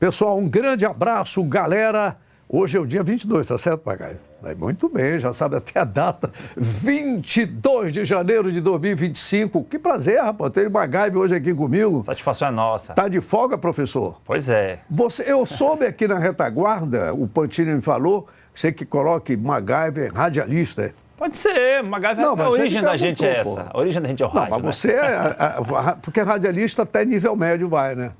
Pessoal, um grande abraço, galera. Hoje é o dia 22, tá certo, Magaio? Muito bem, já sabe até a data. 22 de janeiro de 2025. Que prazer, rapaz, ter o Magaio hoje aqui comigo. Satisfação é nossa. Tá de folga, professor? Pois é. Eu soube aqui na retaguarda, o Pantini me falou, você que coloque MacGyver radialista. Pode ser, MacGyver, a origem da gente é essa. A origem da gente é o rádio. Não, mas você porque radialista até nível médio vai, né?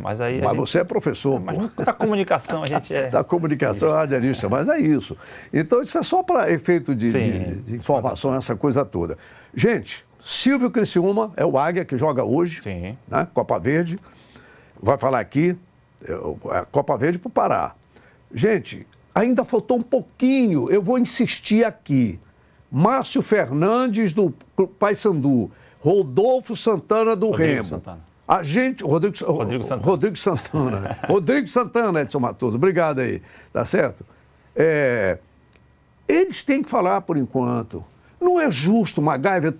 Mas aí... Mas você é professor, mas pô. da comunicação a gente é... Da comunicação é radialista, mas é isso. Então isso é só para efeito de informação, essa coisa toda. Gente, Silvio Criciúma é o Águia que joga hoje, né? Copa Verde. Vai falar aqui, a Copa Verde para o Pará. Gente, ainda faltou um pouquinho, eu vou insistir aqui. Márcio Fernandes do Paysandu, Rodolfo Santana do Remo. Santana. A gente, Rodrigo Santana. Rodrigo Santana, Edson Matoso. Obrigado aí, tá certo? Eles têm que falar por enquanto. Não é justo, MacGyver,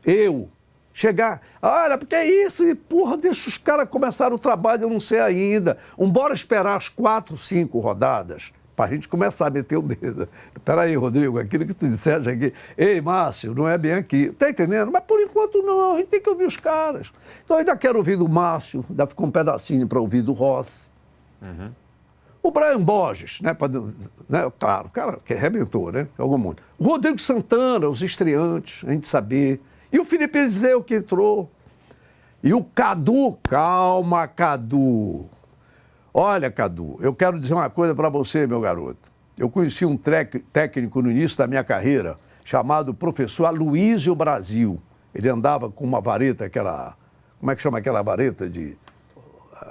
eu, chegar... Olha, porque é isso, e porra, deixa os caras começarem o trabalho, eu não sei ainda. Bora esperar as 4, 5 rodadas para a gente começar a meter o dedo. Espera aí, Rodrigo, aquilo que tu disseste aqui. Ei, Márcio, não é bem aqui. Tá entendendo? Mas por enquanto não, a gente tem que ouvir os caras. Então eu ainda quero ouvir do Márcio, ainda ficou um pedacinho para ouvir do Rossi. O Brian Borges, né? Claro, o cara que arrebentou, né? Jogou muito. O Rodrigo Santana, os estreantes, a gente saber. E o Felipe Eliseu que entrou. E o Cadu, calma, Cadu. Olha, Cadu, eu quero dizer uma coisa para você, meu garoto. Eu conheci um técnico no início da minha carreira, chamado professor Aloysio Brasil. Ele andava com uma vareta, aquela... Como é que chama aquela vareta de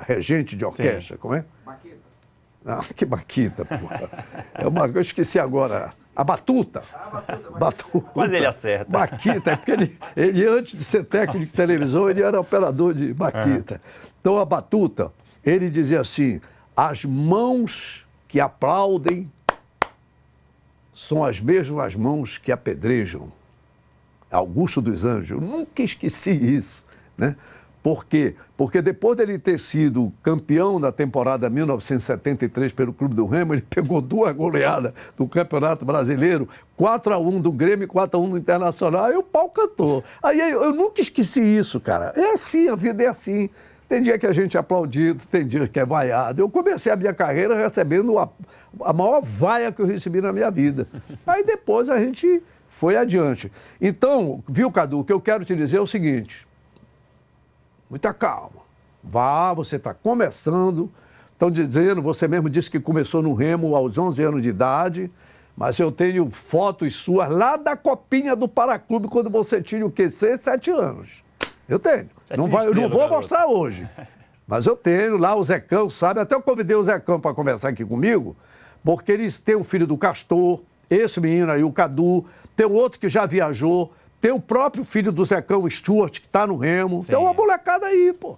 regente de orquestra? Como é? Maquita. Ah, que maquita, porra. Eu esqueci agora. A batuta. Batuta. Mas ele acerta. Maquita, é porque ele, antes de ser técnico de televisão, ele era operador de maquita. Então, a batuta... Ele dizia assim, as mãos que aplaudem são as mesmas mãos que apedrejam. Augusto dos Anjos, eu nunca esqueci isso, né? Por quê? Porque depois dele ter sido campeão da temporada 1973 pelo Clube do Remo, ele pegou 2 goleadas do Campeonato Brasileiro, 4-1 do Grêmio e 4-1 do Internacional, e o pau cantou. Aí eu nunca esqueci isso, cara. É assim, a vida é assim. Tem dia que a gente é aplaudido, tem dia que é vaiado. Eu comecei a minha carreira recebendo a maior vaia que eu recebi na minha vida. Aí depois a gente foi adiante. Então, viu, Cadu, o que eu quero te dizer é o seguinte. Muita calma. Você está começando. Estão dizendo, você mesmo disse que começou no Remo aos 11 anos de idade, mas eu tenho fotos suas lá da Copinha do Paraclube, quando você tinha o QC, 7 anos. Eu tenho. Eu não vou mostrar hoje. Mas eu tenho lá, o Zecão, sabe? Até eu convidei o Zecão para conversar aqui comigo, porque eles têm o filho do Castor, esse menino aí, o Cadu, tem outro que já viajou, tem o próprio filho do Zecão, o Stuart, que está no Remo. Tem uma molecada aí, pô.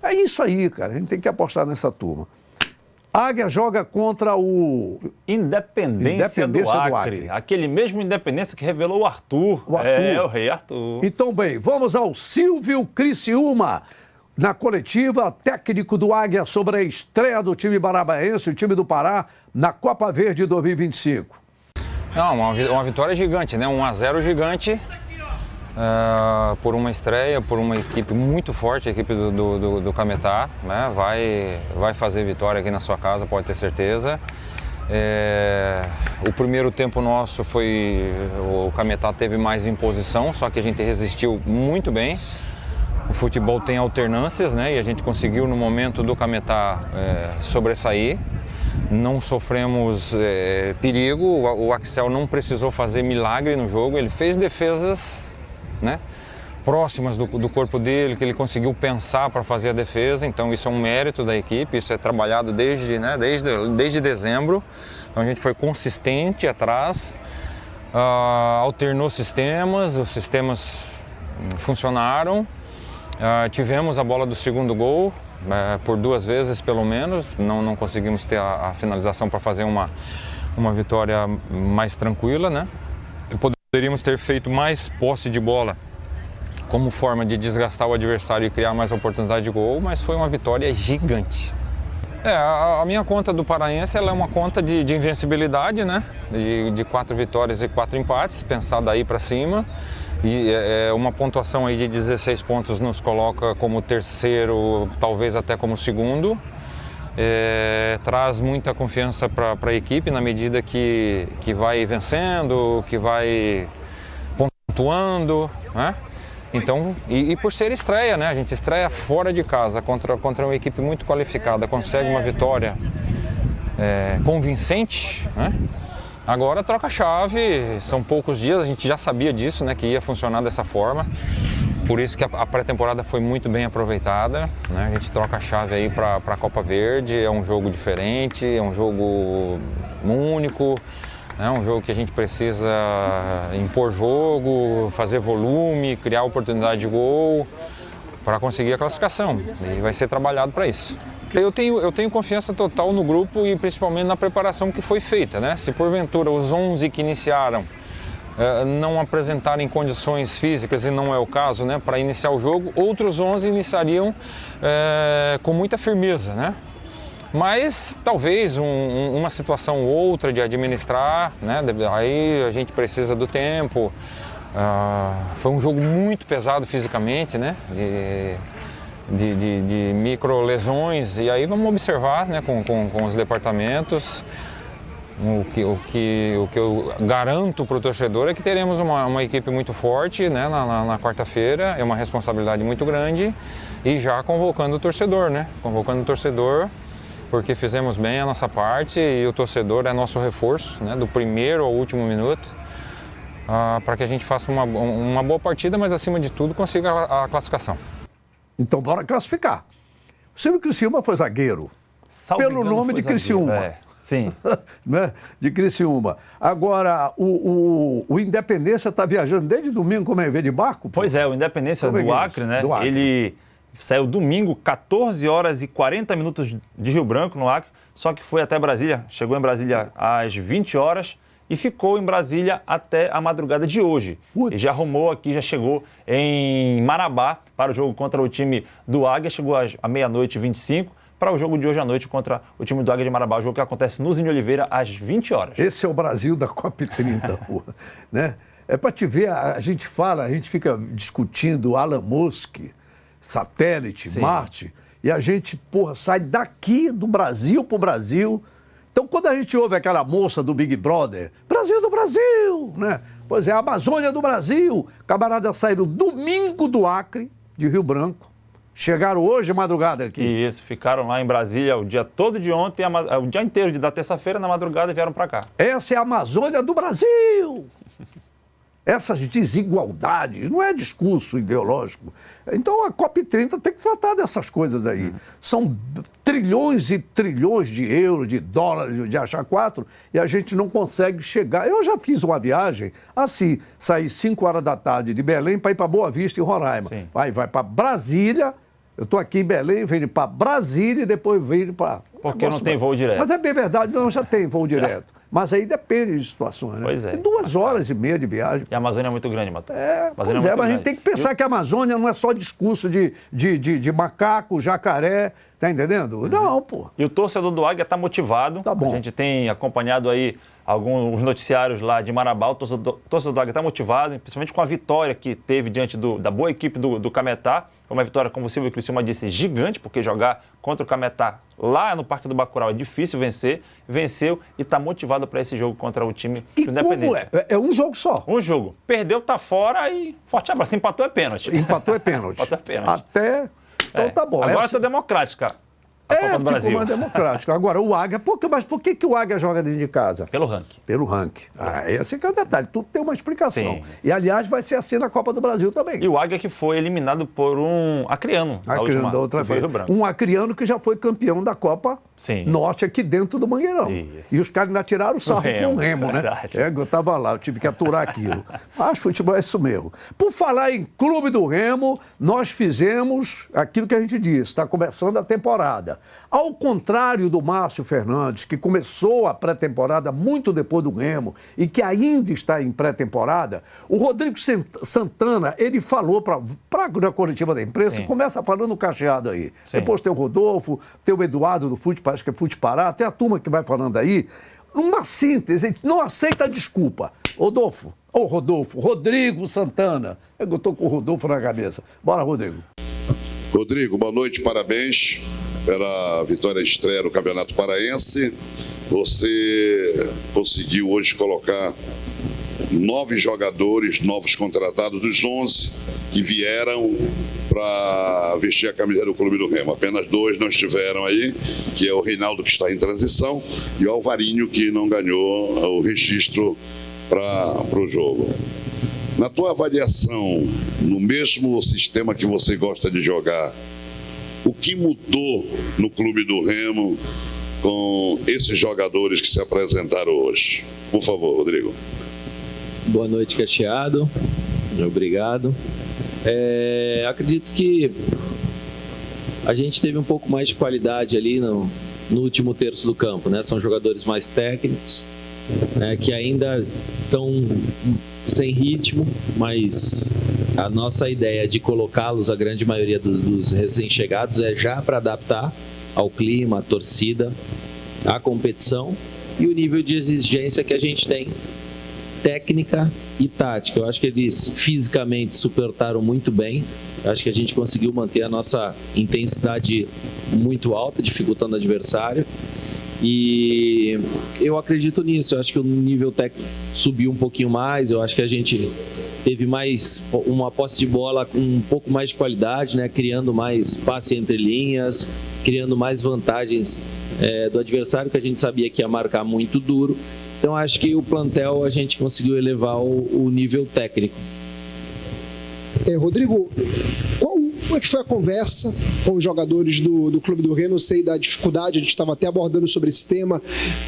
É isso aí, cara. A gente tem que apostar nessa turma. Águia joga contra o... Independência do Acre. Aquele mesmo Independência que revelou o Arthur. O rei Arthur. Então, bem, vamos ao Silvio Criciúma. Na coletiva, técnico do Águia sobre a estreia do time barabaense, o time do Pará, na Copa Verde 2025. Não, uma vitória gigante, né? 1-0 gigante. Por uma estreia, por uma equipe muito forte, a equipe do Cametá, né? Vai fazer vitória aqui na sua casa, pode ter certeza. O primeiro tempo nosso o Cametá teve mais imposição, só que a gente resistiu muito bem. O futebol tem alternâncias, né? E a gente conseguiu no momento do Cametá sobressair. Não sofremos perigo, o Axel não precisou fazer milagre no jogo, ele fez defesas, né, próximas do corpo dele, que ele conseguiu pensar para fazer a defesa, então isso é um mérito da equipe, isso é trabalhado desde dezembro, então a gente foi consistente atrás, alternou sistemas, os sistemas funcionaram, tivemos a bola do segundo gol, por 2 vezes pelo menos, não conseguimos ter a finalização para fazer uma vitória mais tranquila, né? Poderíamos ter feito mais posse de bola como forma de desgastar o adversário e criar mais oportunidade de gol, mas foi uma vitória gigante. A minha conta do Paraense ela é uma conta de invencibilidade, né? De 4 vitórias e 4 empates, pensar daí para cima. E uma pontuação aí de 16 pontos nos coloca como terceiro, talvez até como segundo. Traz muita confiança para a equipe na medida que vai vencendo, que vai pontuando, né? Então, e por ser estreia, né? A gente estreia fora de casa contra uma equipe muito qualificada, consegue uma vitória convincente, né? Agora troca a chave, são poucos dias, a gente já sabia disso, né? Que ia funcionar dessa forma. Por isso que a pré-temporada foi muito bem aproveitada, né? A gente troca a chave aí para a Copa Verde, é um jogo diferente, é um jogo único, é um jogo que a gente precisa impor jogo, fazer volume, criar oportunidade de gol para conseguir a classificação. E vai ser trabalhado para isso. Eu tenho confiança total no grupo e principalmente na preparação que foi feita, né? Se porventura os 11 que iniciaram não apresentarem condições físicas, e não é o caso, né, para iniciar o jogo, outros 11 iniciariam com muita firmeza, né? Mas talvez uma situação ou outra de administrar, né? Aí a gente precisa do tempo. Foi um jogo muito pesado fisicamente, né? De micro lesões, e aí vamos observar, né, com os departamentos. O que eu garanto para o torcedor é que teremos uma equipe muito forte, né, na quarta-feira, é uma responsabilidade muito grande, e já convocando o torcedor, né? Convocando o torcedor, porque fizemos bem a nossa parte e o torcedor é nosso reforço, né, do primeiro ao último minuto, para que a gente faça uma boa partida, mas acima de tudo consiga a classificação. Então bora classificar. O Silvio Criciúma foi zagueiro, pelo nome de Criciúma. Sim. Né? De Criciúma. Agora, o Independência está viajando desde domingo, como veio de barco? Pois é, o Independência do Acre, né? Do Acre. Ele saiu domingo, 14 horas e 40 minutos de Rio Branco, no Acre, só que foi até Brasília, chegou em Brasília às 20 horas e ficou em Brasília até a madrugada de hoje. Putz. E já arrumou aqui, já chegou em Marabá para o jogo contra o time do Águia, chegou à meia-noite e 25, para o jogo de hoje à noite contra o time do Águia de Marabá, o jogo que acontece no Zinho Oliveira às 20 horas. Esse é o Brasil da COP30, porra, né? É para te ver, a gente fica discutindo Elon Musk, satélite, Sim. Marte, e a gente, porra, sai daqui do Brasil pro Brasil. Então, quando a gente ouve aquela moça do Big Brother, Brasil do Brasil, né? Pois é, a Amazônia do Brasil. Camaradas saíram domingo do Acre, de Rio Branco, chegaram hoje de madrugada aqui. Isso, ficaram lá em Brasília o dia todo de ontem, o dia inteiro da terça-feira, na madrugada, e vieram para cá. Essa é a Amazônia do Brasil. Essas desigualdades, não é discurso ideológico. Então a COP30 tem que tratar dessas coisas aí. São trilhões e trilhões de euros, de dólares, de achar quatro, e a gente não consegue chegar. Eu já fiz uma viagem assim, saí 5 horas da tarde de Belém para ir para Boa Vista, em Roraima. Sim. Vai para Brasília, eu estou aqui em Belém, venho para Brasília e depois venho para... Porque não tem voo direto. Mas é bem verdade, não, já tem voo direto. Mas aí depende de situações, né? Pois é. Tem 2 horas e meia de viagem. E a Amazônia é muito grande, Matheus. Mas a gente tem que pensar que a Amazônia não é só discurso de macaco, jacaré, tá entendendo? Não, pô. E o torcedor do Águia está motivado. Tá bom. A gente tem acompanhado aí alguns noticiários lá de Marabá. O torcedor do Águia está motivado, principalmente com a vitória que teve diante da boa equipe do Cametá. Foi uma vitória, como o Silvio Criciúma disse, gigante, porque jogar contra o Cametá lá no Parque do Bacurau é difícil vencer. Venceu e está motivado para esse jogo contra o time do Independência. Como é? É um jogo só. Um jogo. Perdeu, tá fora e forte abraço. Empatou é pênalti. Empatou é pênalti. Empatou é pênalti. Até... Então tá bom. Agora está democrática a Copa do Brasil. Ficou mais democrático. Agora, o Águia... Mas por que o Águia joga dentro de casa? Pelo ranking. Pelo ranking. Esse que é o detalhe. Tudo tem uma explicação. Sim. E, aliás, vai ser assim na Copa do Brasil também. E o Águia que foi eliminado por um acriano. Acriano da outra vez. Um acriano que já foi campeão da Copa Norte aqui dentro do Mangueirão. Isso. E os caras ainda tiraram o sarro com o Remo, né? Eu estava lá, eu tive que aturar aquilo. Mas futebol é isso mesmo. Por falar em Clube do Remo, nós fizemos aquilo que a gente disse. Está começando a temporada. Ao contrário do Márcio Fernandes, que começou a pré-temporada muito depois do Remo e que ainda está em pré-temporada, o Rodrigo Santana, ele falou na coletiva da imprensa, Sim. começa falando cacheado aí. Sim. Depois tem o Rodolfo, tem o Eduardo do Fute, parece que é Fute Pará, tem a turma que vai falando aí. Uma síntese, a gente não aceita desculpa. Rodrigo Santana. Eu estou com o Rodolfo na cabeça. Bora, Rodrigo. Rodrigo, boa noite, parabéns pela vitória estreia no Campeonato Paraense. Você conseguiu hoje colocar 9 jogadores novos contratados, dos 11 que vieram para vestir a camisa do Clube do Remo. Apenas 2 não estiveram aí, que é o Reinaldo, que está em transição, e o Alvarinho, que não ganhou o registro para o jogo. Na tua avaliação, no mesmo sistema que você gosta de jogar, o que mudou no Clube do Remo com esses jogadores que se apresentaram hoje? Por favor, Rodrigo. Boa noite, Cacheado. Obrigado. Acredito que a gente teve um pouco mais de qualidade ali no último terço do campo, né? São jogadores mais técnicos, né, que ainda estão sem ritmo, mas a nossa ideia de colocá-los, a grande maioria dos recém-chegados, é já para adaptar ao clima, à torcida, à competição e o nível de exigência que a gente tem, técnica e tática. Eu acho que eles fisicamente suportaram muito bem. Eu acho que a gente conseguiu manter a nossa intensidade muito alta, dificultando o adversário. E eu acredito nisso. Eu acho que o nível técnico subiu um pouquinho mais. Eu acho que a gente teve mais uma posse de bola com um pouco mais de qualidade, né? Criando mais passe entre linhas, criando mais vantagens do adversário, que a gente sabia que ia marcar muito duro. Então acho que o plantel a gente conseguiu elevar o nível técnico. Rodrigo, como é que foi a conversa com os jogadores do Clube do Remo? Eu sei da dificuldade, a gente estava até abordando sobre esse tema,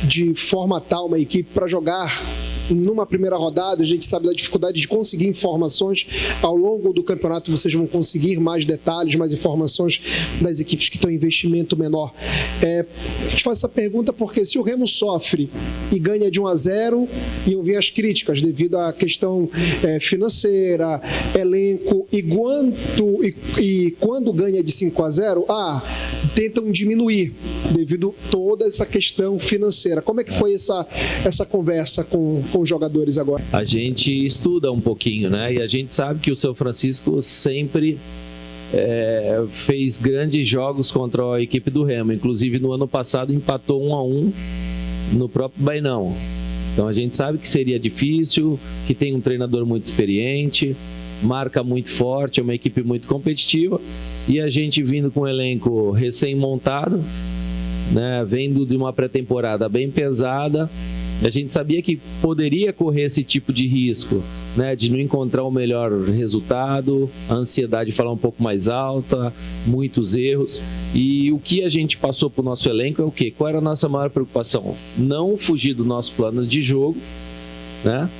de formatar uma equipe para jogar numa primeira rodada. A gente sabe da dificuldade de conseguir informações. Ao longo do campeonato vocês vão conseguir mais detalhes, mais informações das equipes que estão em investimento menor. Eu te faço essa pergunta porque se o Remo sofre e ganha de 1-0, iam vir as críticas devido à questão financeira, elenco, e quando ganha de 5-0, tentam diminuir devido a toda essa questão financeira. Como é que foi essa conversa com os jogadores agora? A gente estuda um pouquinho, né? E a gente sabe que o São Francisco sempre fez grandes jogos contra a equipe do Remo. Inclusive no ano passado empatou 1-1 no próprio Bainão. Então a gente sabe que seria difícil, que tem um treinador muito experiente, marca muito forte, é uma equipe muito competitiva, e a gente vindo com um elenco recém-montado, né, vendo de uma pré-temporada bem pesada, a gente sabia que poderia correr esse tipo de risco, né, de não encontrar o melhor resultado, a ansiedade falar um pouco mais alta, muitos erros. E o que a gente passou para o nosso elenco é o quê? Qual era a nossa maior preocupação? Não fugir do nosso plano de jogo, né?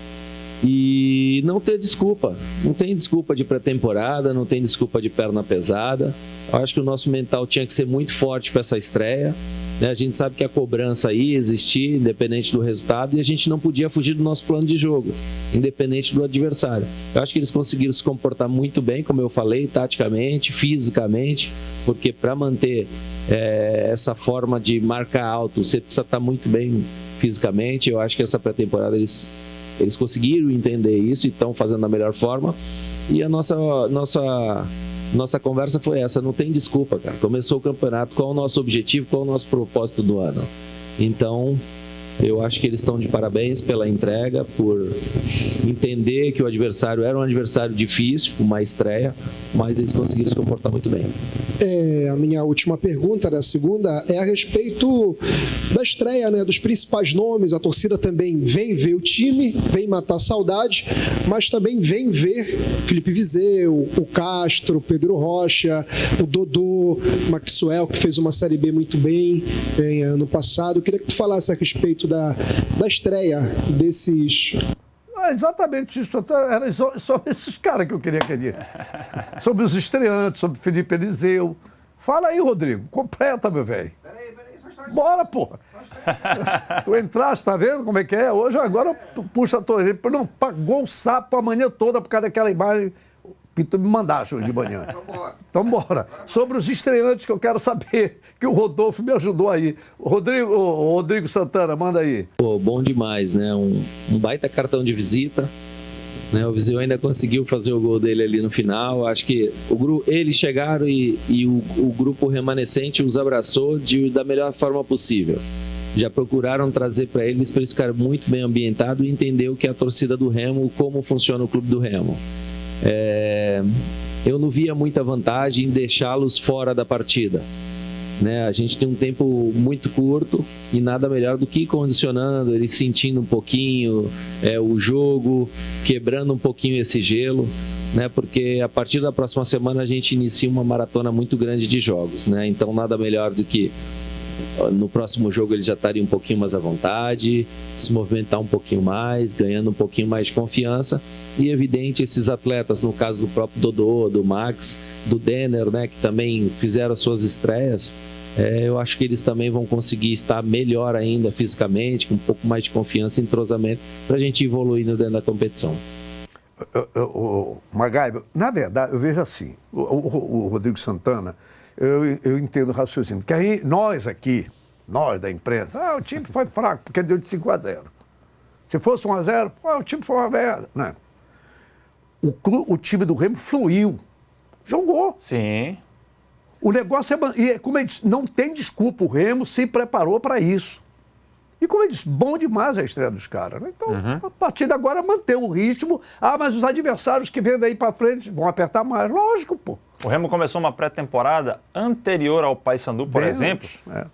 E não ter desculpa. Não tem desculpa de pré-temporada, não tem desculpa de perna pesada. Eu acho que o nosso mental tinha que ser muito forte para essa estreia, né? A gente sabe que a cobrança ia existir, independente do resultado, e a gente não podia fugir do nosso plano de jogo, independente do adversário. Eu acho que eles conseguiram se comportar muito bem, como eu falei, taticamente, fisicamente, porque para manter essa forma de marcar alto, você precisa estar muito bem fisicamente. Eu acho que essa pré-temporada eles conseguiram entender isso e estão fazendo da melhor forma. E a nossa conversa foi essa: não tem desculpa, cara. Começou o campeonato, qual é o nosso objetivo, qual é o nosso propósito do ano? Então, eu acho que eles estão de parabéns pela entrega, por entender que o adversário era um adversário difícil, uma estreia, mas eles conseguiram se comportar muito bem. A minha última pergunta, a segunda, é a respeito da estreia, né, dos principais nomes. A torcida também vem ver o time, vem matar a saudade, mas também vem ver Felipe Viseu, o Castro, o Pedro Rocha, o Dodô, o Maxwell, que fez uma Série B muito bem ano passado. Eu queria que tu falasse a respeito da estreia desses... Exatamente isso. Era sobre esses caras que eu queria. Sobre os estreantes, sobre Felipe Eliseu. Fala aí, Rodrigo. Completa, meu velho. Peraí. Bora, porra. Tu entraste, tá vendo como é que é? Hoje, agora, puxa a tua orelha. Não, pagou o sapo a manhã toda por causa daquela imagem que tu me mandaste hoje de manhã. Então, bora. Sobre os estreantes que eu quero saber, que o Rodolfo me ajudou aí. Rodrigo Santana, manda aí. Pô, bom demais, né? Um baita cartão de visita. Né? O Viseu ainda conseguiu fazer o gol dele ali no final. Acho que eles chegaram e o grupo remanescente os abraçou da melhor forma possível. Já procuraram trazer para eles ficar muito bem ambientado e entender o que é a torcida do Remo, como funciona o clube do Remo. Eu não via muita vantagem em deixá-los fora da partida. Né? A gente tem um tempo muito curto e nada melhor do que ir condicionando, eles sentindo um pouquinho o jogo, quebrando um pouquinho esse gelo, né? Porque a partir da próxima semana a gente inicia uma maratona muito grande de jogos, né? Então nada melhor do que no próximo jogo eles já estarem um pouquinho mais à vontade, se movimentar um pouquinho mais, ganhando um pouquinho mais de confiança. E evidente, esses atletas, no caso do próprio Dodô, do Max, do Denner, né, que também fizeram as suas estreias, eu acho que eles também vão conseguir estar melhor ainda fisicamente, com um pouco mais de confiança e entrosamento, para a gente evoluir dentro da competição. MacGyver, na verdade, eu vejo assim, o Rodrigo Santana, eu entendo o raciocínio, que aí nós aqui, nós da imprensa, o time foi fraco, porque deu de 5-0. Se fosse 1-0, o time foi uma merda. Né? O time do Remo fluiu, jogou. Sim. O negócio e como eu disse, não tem desculpa, o Remo se preparou para isso. E como eu disse, bom demais a estreia dos caras. Né? Então, a partir de agora, manter o ritmo. Mas os adversários que vêm daí para frente vão apertar mais. Lógico, pô. O Remo começou uma pré-temporada anterior ao Paysandu, por exemplo,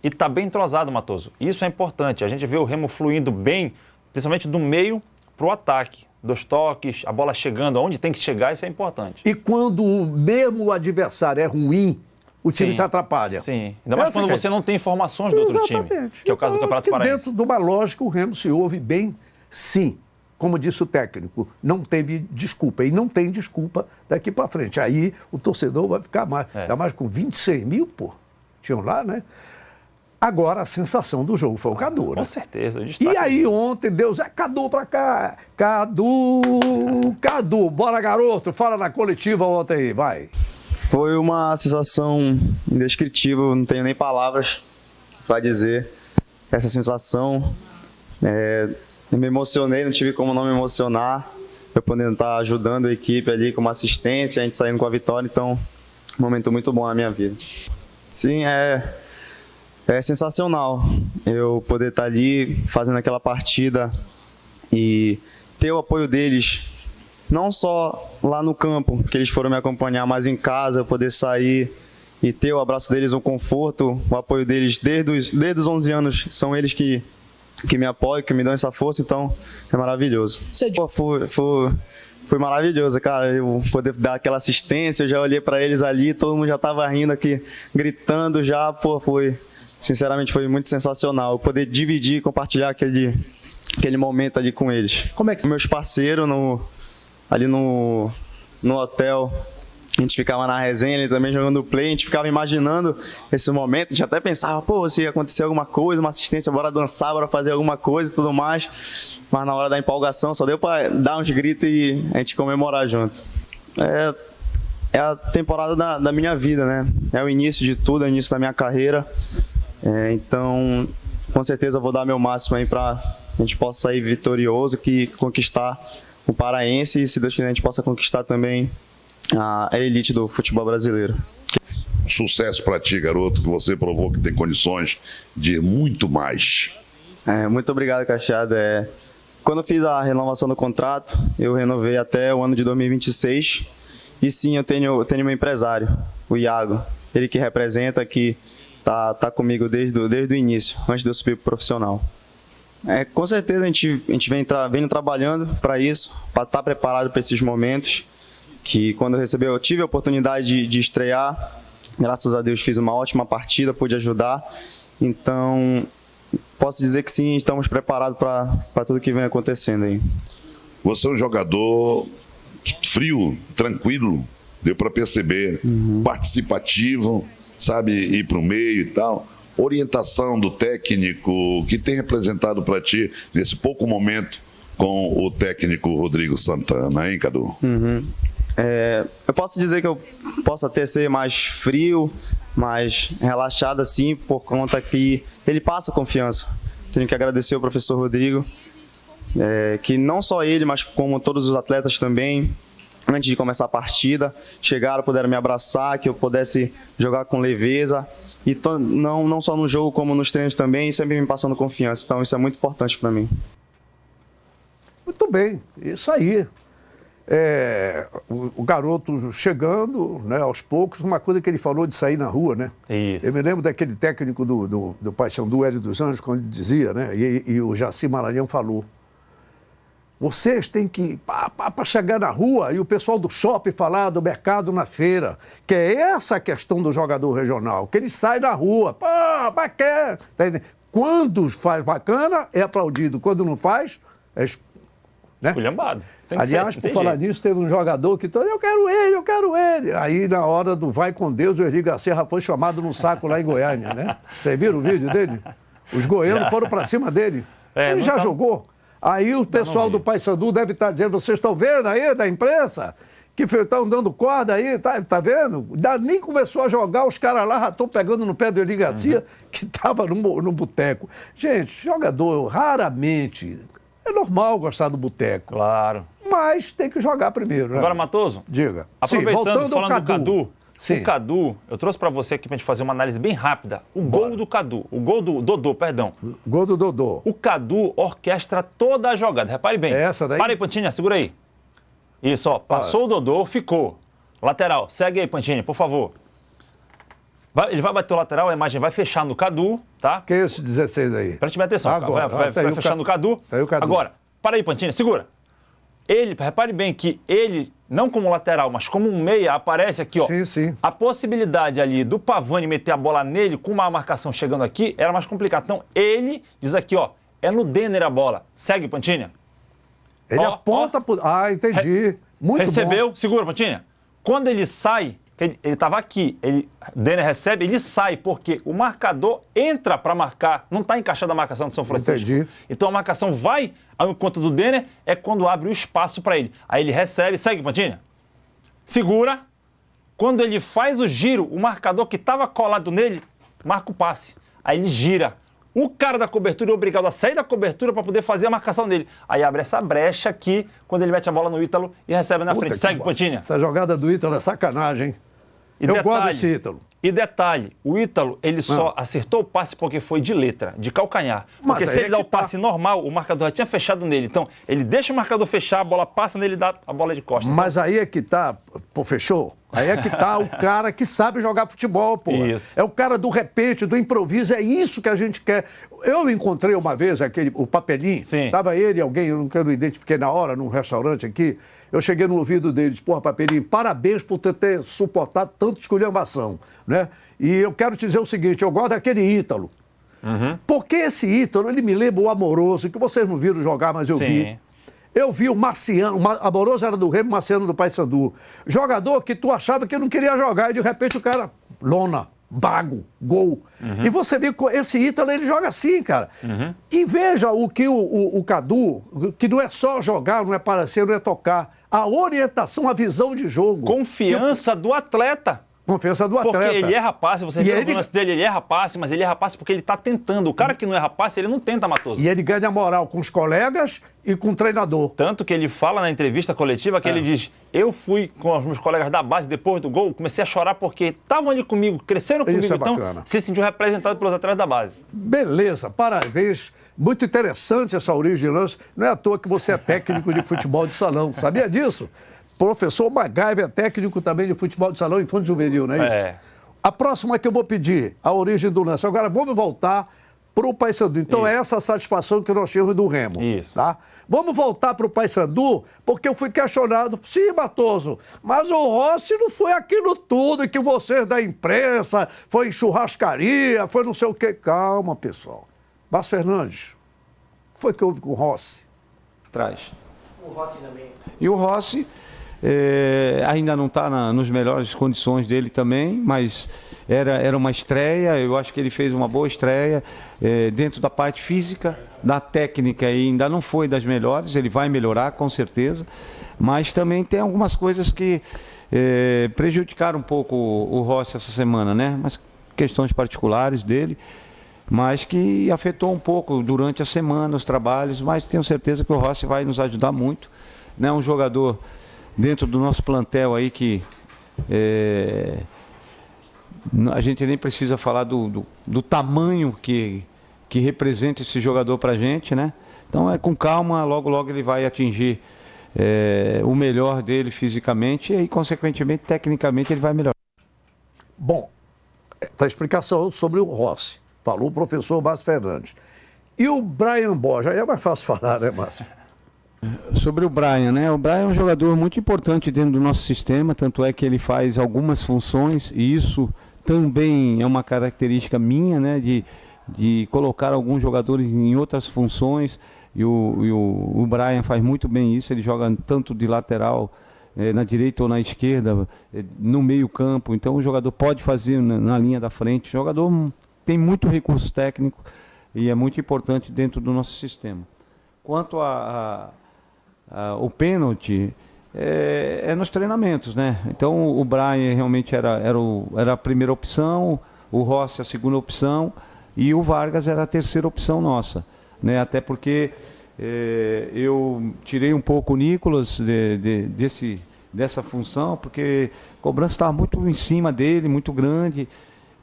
e está bem entrosado, Matoso. Isso é importante. A gente vê o Remo fluindo bem, principalmente do meio para o ataque. Dos toques, a bola chegando aonde tem que chegar, isso é importante. E quando mesmo o adversário é ruim, o time se atrapalha. Sim, ainda mais quando você não tem informações do outro time, que é o caso do Campeonato Paraense. Dentro de uma lógica, o Remo se ouve bem, sim. Como disse o técnico, não teve desculpa. E não tem desculpa daqui para frente. Aí o torcedor vai ficar mais. Ainda mais com 26 mil, pô. Tinham lá, né? Agora, a sensação do jogo foi o Cadu, né? Com certeza. E aí ontem, Deus, Cadu pra cá. Cadu, bora garoto, fala na coletiva ontem aí, vai. Foi uma sensação indescritível, não tenho nem palavras para dizer. Essa sensação, eu me emocionei, não tive como não me emocionar. Eu podendo estar ajudando a equipe ali com uma assistência, a gente saindo com a vitória, então, um momento muito bom na minha vida. Sim, é sensacional eu poder estar ali fazendo aquela partida e ter o apoio deles, não só lá no campo, que eles foram me acompanhar, mas em casa, eu poder sair e ter o abraço deles, o conforto, o apoio deles desde os 11 anos, são eles que me apoiam, que me dão essa força, então é maravilhoso. Foi maravilhoso, cara, eu poder dar aquela assistência, eu já olhei para eles ali, todo mundo já estava rindo aqui, gritando já, sinceramente foi muito sensacional, eu poder dividir, compartilhar aquele momento ali com eles. Como é que meus parceiros ali no hotel, a gente ficava na resenha, ele também jogando play, a gente ficava imaginando esse momento, a gente até pensava, se acontecer alguma coisa, uma assistência, bora dançar, bora fazer alguma coisa e tudo mais, mas na hora da empolgação só deu para dar uns gritos e a gente comemorar junto. É a temporada da minha vida, né? É o início de tudo, é o início da minha carreira, então com certeza eu vou dar meu máximo aí para a gente possa sair vitorioso, que conquistar o Paraense e, se Deus quiser, a gente possa conquistar também a elite do futebol brasileiro. Sucesso para ti, garoto, que você provou que tem condições de muito mais. Muito obrigado, Cacheado. Quando eu fiz a renovação do contrato, eu renovei até o ano de 2026. E sim, eu tenho meu empresário, o Iago. Ele que representa, que tá comigo desde o início, antes de eu subir pro profissional. Com certeza a gente vem trabalhando para isso, para estar preparado para esses momentos, que quando eu tive a oportunidade de estrear, graças a Deus fiz uma ótima partida, pude ajudar, então posso dizer que sim, estamos preparados para tudo que vem acontecendo aí. Você é um jogador frio, tranquilo, deu para perceber, participativo, sabe, ir para o meio e tal. Orientação do técnico, que tem representado para ti nesse pouco momento com o técnico Rodrigo Santana, hein, Cadu? Eu posso dizer que eu posso até ser mais frio, mais relaxado assim, por conta que ele passa confiança. Tenho que agradecer ao professor Rodrigo, que não só ele, mas como todos os atletas também, antes de começar a partida, chegaram, puderam me abraçar, que eu pudesse jogar com leveza, e não só no jogo, como nos treinos também, sempre me passando confiança. Então isso é muito importante para mim. Muito bem, isso aí. O garoto chegando, né, aos poucos, uma coisa que ele falou de sair na rua, né? Isso. Eu me lembro daquele técnico do Paysandu, Hélio dos Anjos, quando ele dizia, né? E o Jaci Maranhão falou: vocês têm que, para chegar na rua, e o pessoal do shopping falar do mercado na feira, que é essa a questão do jogador regional, que ele sai na rua, bacana. Quando faz bacana, é aplaudido. Quando não faz, é né? Culhambado. Aliás, por falar nisso, teve um jogador que eu quero ele. Aí, na hora do vai com Deus, o Erli Garcia foi chamado no saco lá em Goiânia, né? Vocês viram o vídeo dele? Os goianos foram para cima dele. Ele já jogou. Aí o pessoal do Paysandu deve estar dizendo: vocês estão vendo aí, da imprensa, que estão dando corda aí, tá vendo? Nem começou a jogar, os caras lá já estão pegando no pé do Erli Garcia, que estava no boteco. Gente, jogador, raramente... É normal gostar do boteco. Claro. Mas tem que jogar primeiro, né? Agora, Matoso, diga. Aproveitando, falando do Cadu. Sim. O Cadu, eu trouxe para você aqui para a gente fazer uma análise bem rápida. Gol do Cadu, o gol do Dodô, perdão. Gol do Dodô. O Cadu orquestra toda a jogada. Repare bem. É essa daí? Para aí, Pantinha, segura aí. Isso, ó. Passou o Dodô, ficou. Lateral. Segue aí, Pantinha, por favor. Ele vai bater o lateral, a imagem vai fechar no Cadu, tá? Que é esse 16 aí? Preste bem atenção. Agora, vai fechar no Cadu. Tá aí o Cadu. Agora, para aí, Pantinha, segura. Repare bem que ele, não como lateral, mas como um meia, aparece aqui, ó. Sim. A possibilidade ali do Pavani meter a bola nele com uma marcação chegando aqui era mais complicado. Então, ele diz aqui, ó, é no Denner a bola. Segue, Pantinha. Ele aponta pro... entendi. Muito Recebeu, bom. segura, Pantinha. Quando ele sai, ele estava aqui, Denner recebe, ele sai, porque o marcador entra para marcar, não está encaixada a marcação do São Francisco. Entendi. Então a marcação vai ao encontro do Denner, é quando abre o espaço para ele. Aí ele recebe, segue, Pantinha. Segura. Quando ele faz o giro, o marcador que estava colado nele, marca o passe. Aí ele gira. O cara da cobertura é obrigado a sair da cobertura para poder fazer a marcação dele. Aí abre essa brecha aqui, quando ele mete a bola no Ítalo e recebe na frente. Segue, Pantinha. Essa jogada do Ítalo é sacanagem, hein? Eu gosto desse Ítalo. E detalhe, o Ítalo, ele só acertou o passe porque foi de letra, de calcanhar. Porque se ele dá o passe normal, o marcador já tinha fechado nele. Então, ele deixa o marcador fechar, a bola passa nele e dá a bola de costas. Mas aí é que tá, fechou? Aí é que tá o cara que sabe jogar futebol, pô. Isso. É o cara do repente, do improviso, é isso que a gente quer. Eu encontrei uma vez o Papelinho, Sim. Tava ele e alguém, eu não identifiquei na hora, num restaurante aqui, eu cheguei no ouvido dele, disse: porra, Papelinho, parabéns por ter suportado tanta esculhambação, né? E eu quero te dizer o seguinte, eu gosto daquele Ítalo. Porque esse Ítalo, ele me lembra o Amoroso, que vocês não viram jogar, mas eu vi. Eu vi o Marciano, o Amoroso era do Remo, o Marciano do Paysandu. Jogador que tu achava que não queria jogar, e de repente o cara, lona, bago, gol. E você vê que esse Ítalo, ele joga assim, cara. E veja o que o Cadu, que não é só jogar, não é parecer, não é tocar. A orientação, a visão de jogo. Confiança do atleta. Confiança do atleta. Porque ele erra passe, você vê ele... o lance dele, ele erra passe, mas ele erra passe porque ele está tentando. O cara que não erra passe, ele não tenta, Matoso. E ele ganha moral com os colegas e com o treinador. Tanto que ele fala na entrevista coletiva que ele diz: eu fui com os meus colegas da base depois do gol, comecei a chorar porque estavam ali comigo, cresceram comigo, Isso é então bacana. se sentiu representado pelos atletas da base. Beleza, parabéns. Muito interessante essa origem de lance. Não é à toa que você é técnico de futebol de salão. Sabia disso? Professor MacGyver é técnico também de futebol de salão infanto juvenil, não é isso? É. A próxima que eu vou pedir, a origem do lance. Agora vamos voltar para o Paysandu. Então é essa a satisfação que nós temos do Remo. Isso. Tá? Vamos voltar para o Paysandu, porque eu fui questionado. Sim, Matoso, mas o Rossi não foi aquilo tudo que vocês da imprensa, foi em churrascaria, foi não sei o quê. Calma, pessoal. Márcio Fernandes, o que foi que houve com o Rossi? Traz. O Rossi também. E o Rossi ainda não está nas melhores condições dele também, mas era uma estreia, eu acho que ele fez uma boa estreia. Dentro da parte física, da técnica ainda não foi das melhores, ele vai melhorar com certeza, mas também tem algumas coisas que prejudicaram um pouco o Rossi essa semana, né? Mas questões particulares dele, mas que afetou um pouco durante a semana os trabalhos, mas tenho certeza que o Rossi vai nos ajudar muito, né? Um jogador dentro do nosso plantel aí que a gente nem precisa falar do tamanho que representa esse jogador para a gente, né? Então com calma, logo logo ele vai atingir o melhor dele fisicamente e consequentemente, tecnicamente ele vai melhorar. Bom, a explicação sobre o Rossi. Falou o professor Márcio Fernandes. E o Brian Borja, aí é mais fácil falar, né, Márcio? Sobre o Brian, né? O Brian é um jogador muito importante dentro do nosso sistema, tanto é que ele faz algumas funções, e isso também é uma característica minha, né? De colocar alguns jogadores em outras funções, e o Brian faz muito bem isso, ele joga tanto de lateral, na direita ou na esquerda, no meio campo, então o jogador pode fazer na linha da frente. O jogador tem muito recurso técnico e é muito importante dentro do nosso sistema. Quanto o pênalti, é nos treinamentos, né? Então o Brian realmente era a primeira opção, o Rossi a segunda opção e o Vargas era a terceira opção nossa, né? Até porque eu tirei um pouco o Nicolas dessa função, porque a cobrança estava muito em cima dele, muito grande.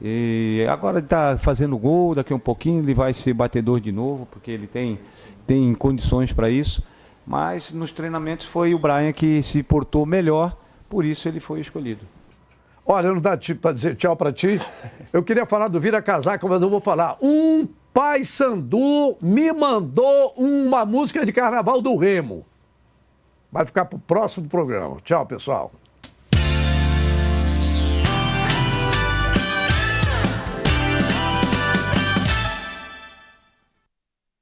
E agora ele está fazendo gol, daqui a um pouquinho ele vai ser batedor de novo, porque ele tem condições para isso. Mas nos treinamentos foi o Brian que se portou melhor, por isso ele foi escolhido. Olha, não dá para dizer tchau para ti. Eu queria falar do Vira Casaca, mas eu vou falar. Um paysandu me mandou uma música de carnaval do Remo. Vai ficar para o próximo programa. Tchau, pessoal.